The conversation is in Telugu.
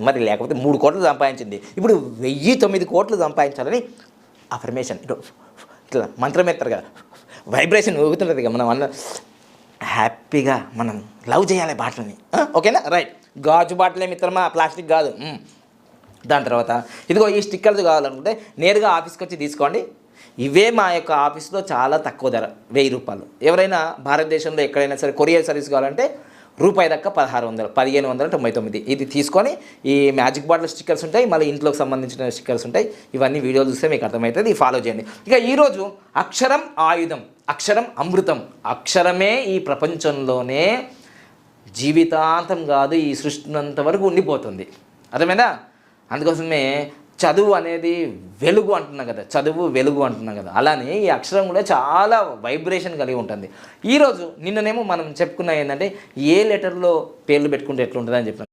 మరి లేకపోతే 3 కోట్లు సంపాదించింది, ఇప్పుడు 1009 కోట్లు సంపాదించాలని అఫర్మేషన్ ఇట్లా మంత్రం ఎత్తారు కదా, వైబ్రేషన్ ఊగుతుంటుంది కదా, మనం అన్న హ్యాపీగా మనం లవ్ చేయాలి బాటిల్ని. ఓకేనా, రైట్. గాజు బాటిలే మిత్రమా, ప్లాస్టిక్ కాదు. దాని తర్వాత ఇదిగో ఈ స్టిక్కర్స్ కావాలనుకుంటే నేరుగా ఆఫీస్కి వచ్చి తీసుకోండి. ఇవే మా యొక్క ఆఫీస్లో చాలా తక్కువ ధర, 1000 రూపాయలు. ఎవరైనా భారతదేశంలో ఎక్కడైనా సరే కొరియర్ సర్వీస్ కావాలంటే రూపాయి దక్క 1600, 1599. ఇది తీసుకొని ఈ మ్యాజిక్ బాటిల్ స్టిక్కర్స్ ఉంటాయి, మళ్ళీ ఇంట్లోకి సంబంధించిన స్టిక్కర్స్ ఉంటాయి. ఇవన్నీ వీడియోలు చూస్తే మీకు అర్థమవుతుంది, ఫాలో చేయండి. ఇక ఈరోజు అక్షరం ఆయుధం, అక్షరం అమృతం. అక్షరమే ఈ ప్రపంచంలోనే జీవితాంతం కాదు, ఈ సృష్టినంత వరకు ఉండిపోతుంది. అర్థమైందా? అందుకోసమే చదువు అనేది వెలుగు అంటున్నాం కదా, చదువు వెలుగు అంటున్నాం కదా, అలానే ఈ అక్షరం కూడా చాలా వైబ్రేషన్ కలిగి ఉంటుంది. ఈరోజు నిన్ననేమో మనం చెప్పుకున్న ఏంటంటే ఏ లెటర్లో పేర్లు పెట్టుకుంటే ఎట్లుంటుందని చెప్పిన